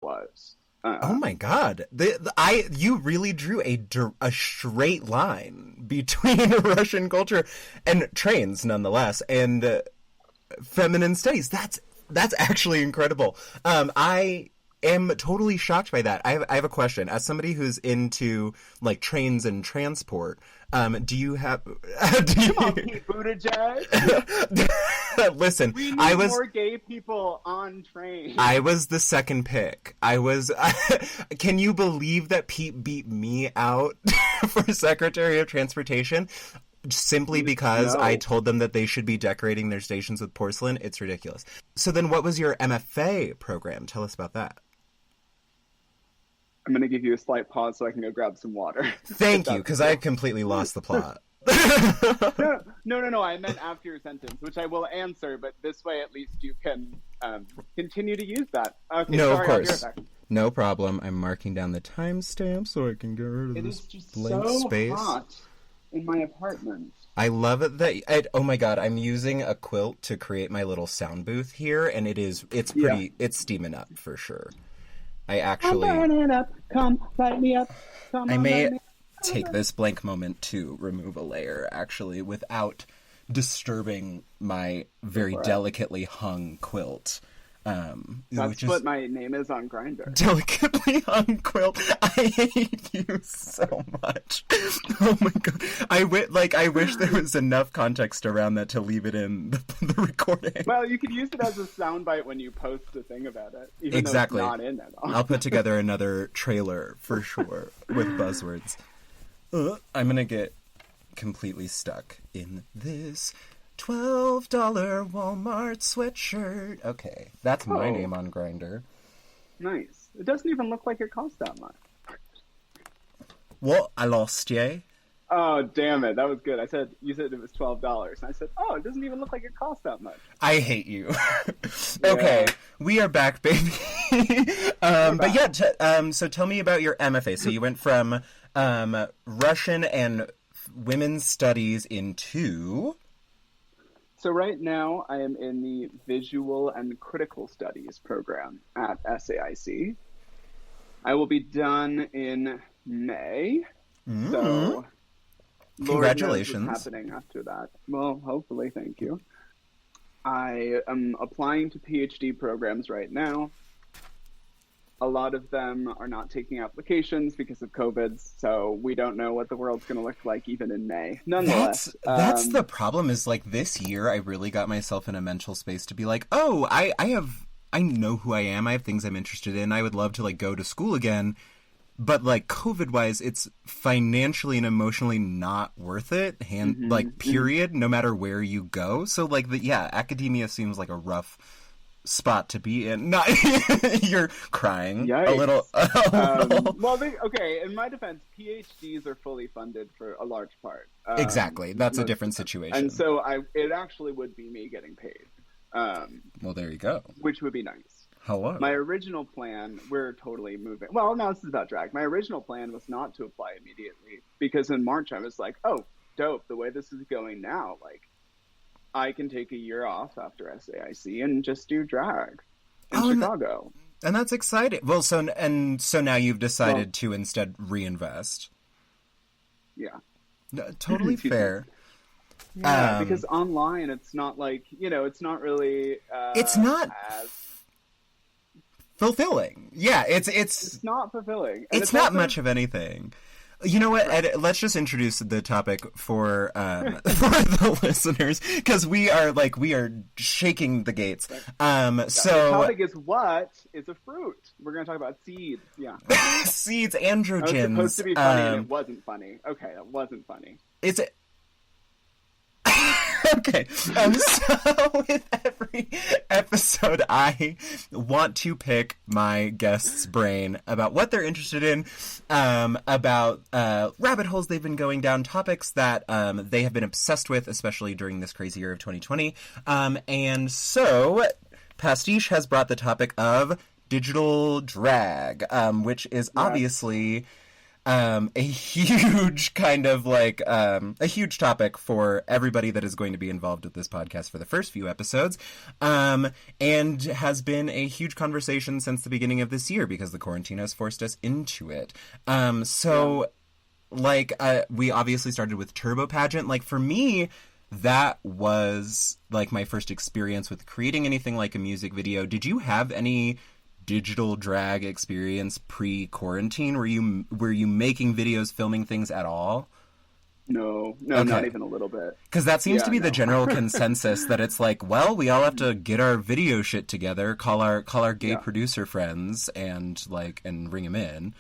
was. Oh my God! You really drew a straight line between Russian culture and trains, nonetheless, and feminine studies. That's actually incredible. I am totally shocked by that. I have a question. As somebody who's into like trains and transport, do you have? Come on, Pete Buttigieg. Listen, we need more gay people on trains. I was the second pick. Can you believe that Pete beat me out for Secretary of Transportation? Simply because I told them that they should be decorating their stations with porcelain? It's ridiculous. So then what was your MFA program? Tell us about that. I'm going to give you a slight pause so I can go grab some water. Thank you, because I completely lost the plot. No. I meant after your sentence, which I will answer, but this way at least you can continue to use that. Okay, no, sorry, of course. No problem. I'm marking down the timestamp so I can get rid of this blank space. It is just so hot in my apartment. I love it that oh my God, I'm using a quilt to create my little sound booth here, and it's steaming up for sure. I'm burning up, come light me up. I may take this blank moment to remove a layer, actually, without disturbing my very delicately hung quilt. That's what my name is on Grindr. Delicately hung quilt. I hate you so much. Oh my God. I wish there was enough context around that to leave it in the recording. Well, you could use it as a soundbite when you post a thing about it. Even exactly. Though it's not in it. I'll put together another trailer for sure with buzzwords. I'm gonna get completely stuck in this $12 Walmart sweatshirt. Okay, that's my name on Grindr. Nice. It doesn't even look like it costs that much. What? I lost you. Oh, damn it. That was good. You said it was $12. And I said, it doesn't even look like it costs that much. I hate you. Okay, we are back, baby. But yeah, so tell me about your MFA. So you went from Russian and women's studies into... So right now I am in the Visual and Critical Studies program at SAIC. I will be done in May. So congratulations. Lord knows what's happening after that. Well, hopefully, thank you. I am applying to PhD programs right now. A lot of them are not taking applications because of COVID, so we don't know what the world's going to look like even in May. Nonetheless. That's the problem is, like, this year I really got myself in a mental space to be like, oh, I know who I am, I have things I'm interested in, I would love to, like, go to school again, but, like, COVID-wise, it's financially and emotionally not worth it, period, no matter where you go. So, like, academia seems like a rough spot to be in. Not you're crying. Yikes. A little. Well, in my defense, PhDs are fully funded for a large part. Exactly, that's a different situation. And so it actually would be me getting paid. Well, there you go. Which would be nice. Hello. My original plan, we're totally moving. Well, now this is about drag. My original plan was not to apply immediately because in March I was like, oh, dope. The way this is going now, like, I can take a year off after SAIC and just do drag in Chicago. And that's exciting. Well, so now you've decided to instead reinvest. Yeah. No, totally fair. Yeah, because online it's not like, it's not really... it's not as fulfilling. Yeah, it's not fulfilling. And it's not also much of anything. You know what, Ed, let's just introduce the topic for the listeners, because we are shaking the gates. So the topic is what is a fruit? We're going to talk about seeds. Yeah. Seeds, androgens. It was supposed to be funny and it wasn't funny. Okay, it wasn't funny. Okay, so with every episode, I want to pick my guest's brain about what they're interested in, about rabbit holes they've been going down, topics that they have been obsessed with, especially during this crazy year of 2020. And so, Pastiche has brought the topic of digital drag, which is obviously A huge kind of like a huge topic for everybody that is going to be involved with this podcast for the first few episodes, and has been a huge conversation since the beginning of this year because the quarantine has forced us into it. We obviously started with Turbo Pageant. Like, for me, that was like my first experience with creating anything like a music video. Did you have any digital drag experience pre-quarantine? Were you making videos, filming things at all? No, not even a little bit. Because that seems to be the general consensus, that it's like, well, we all have to get our video shit together, call our gay producer friends, and ring them in.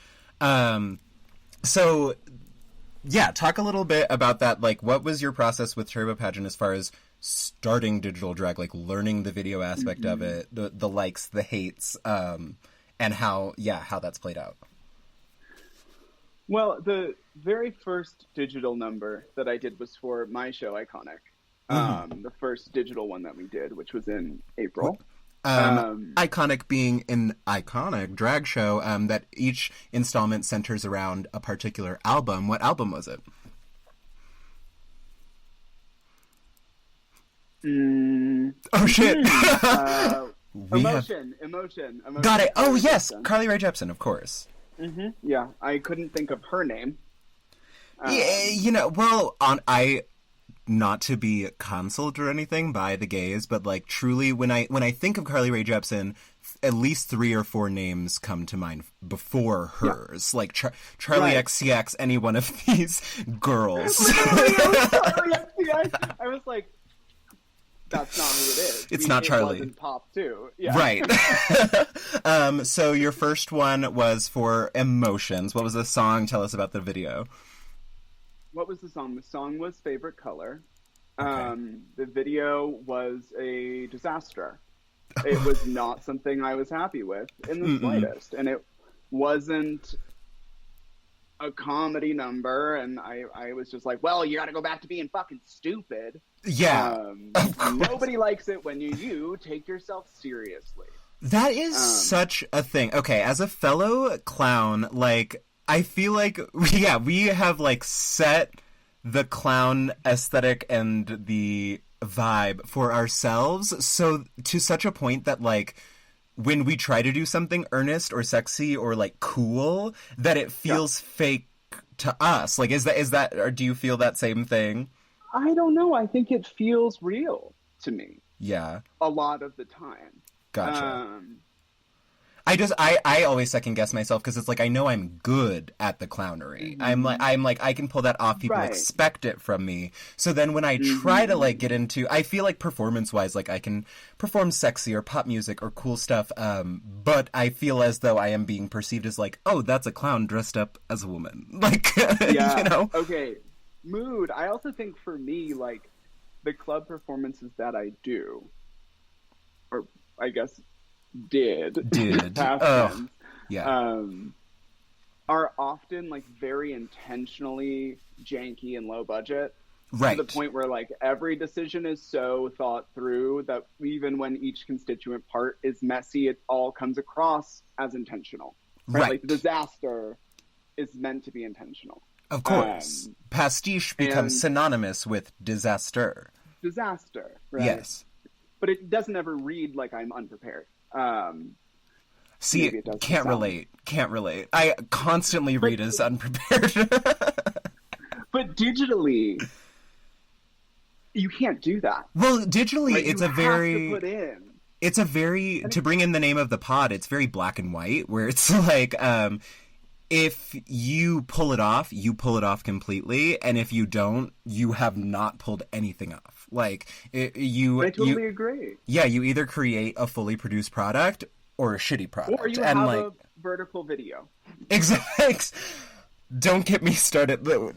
So yeah, talk a little bit about that. Like, what was your process with Turbo Pageant as far as starting digital drag, like learning the video aspect of it, the likes, the hates, and how that's played out? Well, the very first digital number that I did was for my show, Iconic. The first digital one that we did, which was in April. Iconic being an iconic drag show that each installment centers around a particular album. What album was it? Oh shit! Emotion. Got it. Oh yes, Carly Rae Jepsen, of course. Yeah, I couldn't think of her name. Not to be consoled or anything by the gays, but like truly, when I think of Carly Rae Jepsen, at least 3 or 4 names come to mind before hers, like Charlie XCX, any one of these girls. Literally, Charlie XCX. I was like, that's not who it is. It's not Charlie. It was in pop too. Yeah. Right. So your first one was for Emotions. What was the song? Tell us about the video. What was the song? The song was Favorite Color. Okay. The video was a disaster. It was not something I was happy with in the slightest. And it wasn't a comedy number, and I was just like, well, you gotta go back to being fucking stupid. Yeah. Nobody likes it when you take yourself seriously. That is such a thing. Okay, as a fellow clown, like, I feel like, we have, like, set the clown aesthetic and the vibe for ourselves, so to such a point that, like, when we try to do something earnest or sexy or, like, cool, that it feels fake to us. Like, is that, or do you feel that same thing? I don't know. I think it feels real to me. Yeah. A lot of the time. Gotcha. I always second guess myself because it's like I know I'm good at the clownery. I'm like I can pull that off. People expect it from me. So then when I try to like get into, I feel like performance wise, like I can perform sexy or pop music or cool stuff. But I feel as though I am being perceived as like, oh, that's a clown dressed up as a woman. Like, you know? Okay. Mood. I also think for me, like the club performances that I do, or I guess did oh, yeah, are often like very intentionally janky and low budget, right? To the point where like every decision is so thought through that even when each constituent part is messy, it all comes across as intentional, right? Like the disaster is meant to be intentional. Of course. Pastiche becomes synonymous with disaster. Disaster, right? Yes. But it doesn't ever read like I'm unprepared. See, can't relate. I constantly read as unprepared. But digitally, you can't do that. Well, digitally, like, it's you a very... have to put in. It's a very... To bring in the name of the pod, it's very black and white, where it's like... if you pull it off, you pull it off completely, and if you don't, you have not pulled anything off. Like, I totally agree. Yeah, you either create a fully produced product or a shitty product. Or you have a vertical video. Exactly. Don't get me started on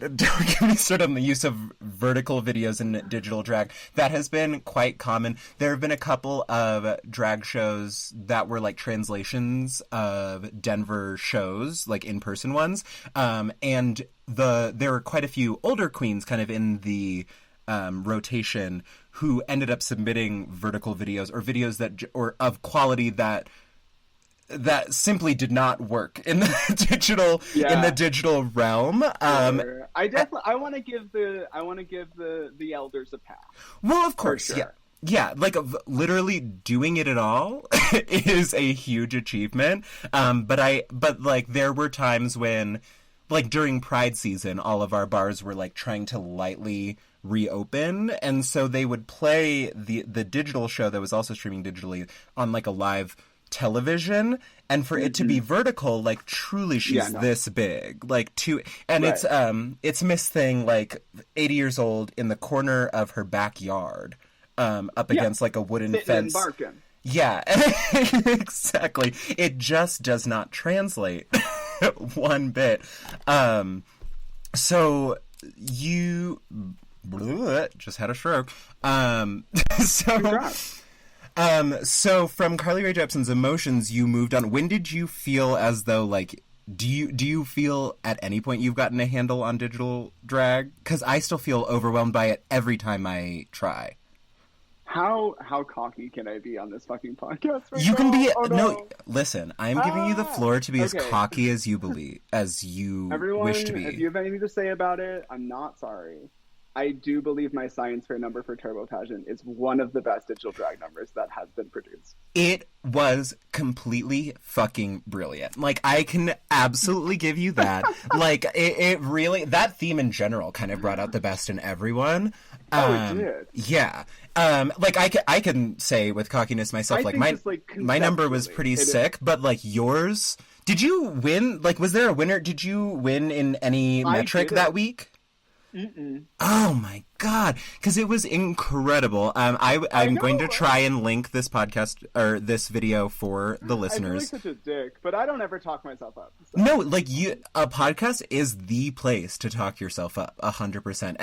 the use of vertical videos in digital drag. That has been quite common. There have been a couple of drag shows that were like translations of Denver shows, like in-person ones. And there were quite a few older queens kind of in the rotation who ended up submitting vertical videos or videos that or of quality that that simply did not work in the digital realm. Sure. I want to give the elders a pass. Well, of course, sure. yeah. Yeah, like literally doing it at all is a huge achievement. But like there were times when, like during Pride season, all of our bars were like trying to lightly reopen, and so they would play the digital show that was also streaming digitally on like a live television, and for it to be vertical, like truly she's this big, like and it's Miss Thing, like 80 years old in the corner of her backyard. Up against like a wooden fence. Yeah, exactly. It just does not translate one bit. So you just had a stroke. So from Carly Rae Jepsen's Emotions, you moved on. When did you feel as though like do you feel at any point you've gotten a handle on digital drag? Because I still feel overwhelmed by it every time I try. How cocky can I be on this fucking podcast right You can now? be no. Listen, I'm giving you the floor to be as cocky as you wish to be. If you have anything to say about it, I'm not sorry. I do believe my science fair number for Turbo Pageant is one of the best digital drag numbers that has been produced. It was completely fucking brilliant. Like, I can absolutely give you that. Like, it really, that theme in general kind of brought out the best in everyone. It did. Yeah. Like, I can say with cockiness myself, like, my number was pretty sick, but, like, yours, did you win? Like, was there a winner? Did you win in any metric that week? Mm-mm. Oh my god, because it was incredible. I'm going to try and link this podcast or this video for the listeners. I feel like such a dick, but I don't ever talk myself up. So. No, like a podcast is the place to talk yourself up 100%.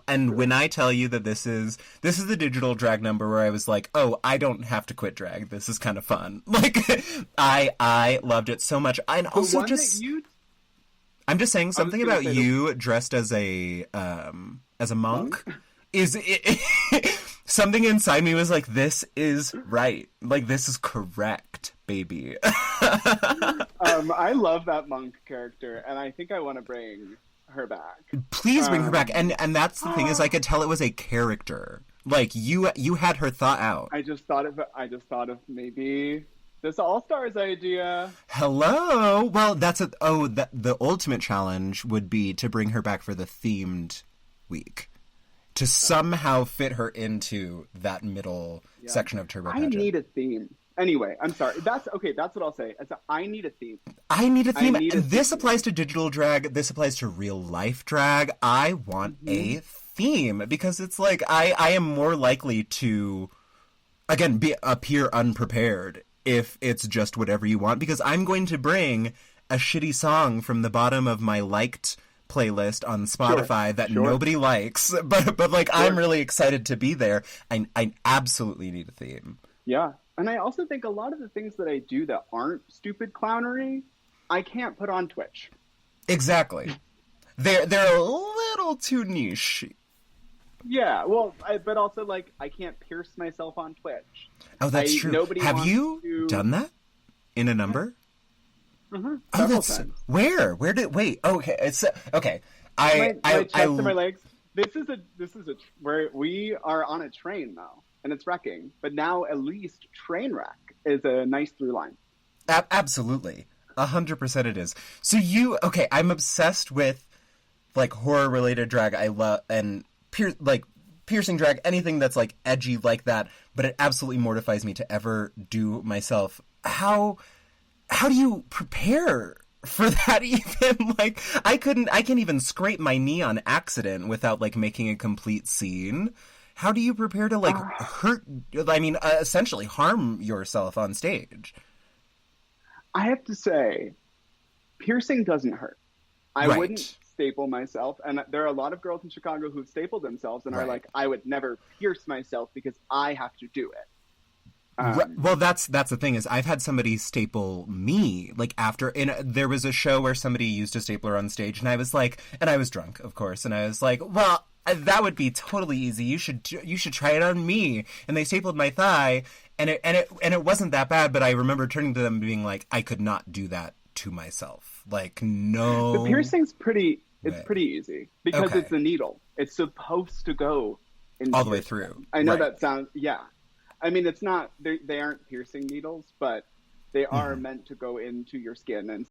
And when I tell you that this is the digital drag number where I was like, oh, I don't have to quit drag. This is kind of fun. Like I loved it so much. And also just. I'm just saying something about you dressed as a monk is something inside me was like, this is right. Like, this is correct, baby. I love that monk character, and I think I want to bring her back. Please bring her back. And that's the thing is I could tell it was a character. Like, you had her thought out. I just thought of maybe this All-Stars idea. Hello. Well, the ultimate challenge would be to bring her back for the themed week, to somehow fit her into that middle section of Turbo Pageant. I need a theme. Anyway, I'm sorry. That's what I'll say. I need a theme. I need a theme. This applies to digital drag. This applies to real life drag. I want a theme because it's like I am more likely to, again, appear unprepared if it's just whatever you want, because I'm going to bring a shitty song from the bottom of my liked playlist on Spotify that nobody likes, but like I'm really excited to be there. I absolutely need a theme. Yeah, and I also think a lot of the things that I do that aren't stupid clownery, I can't put on Twitch. Exactly. They're a little too niche. Yeah, well, but also, like, I can't pierce myself on Twitch. Oh, that's true. Have you done that in a number? Mm-hmm. Oh, that's times. Where? Wait. Okay, it's okay. My chest and my legs. This is where we are on a train now, and it's wrecking. But now at least train wreck is a nice through line. Absolutely, 100% it is. So I'm obsessed with like horror related drag. I love and. Piercing drag, anything that's like edgy like that, but it absolutely mortifies me to ever do myself. How do you prepare for that even? Like, I can't even scrape my knee on accident without like making a complete scene. How do you prepare to like essentially harm yourself on stage? I have to say, piercing doesn't hurt. I wouldn't staple myself, and there are a lot of girls in Chicago who've stapled themselves and are like, I would never pierce myself because I have to do it. Well, that's the thing is I've had somebody staple me like after there was a show where somebody used a stapler on stage, and I was like, and I was drunk, of course, and I was like, well, that would be totally easy. You should try it on me. And they stapled my thigh, and it wasn't that bad, but I remember turning to them and being like, I could not do that to myself. Like, no. The piercing's pretty. It's way. pretty easy because Okay. it's a needle. It's supposed to go into All the way your through. skin. I know Right. that sounds. Yeah, I mean it's not. They aren't piercing needles, but they are meant to go into your skin and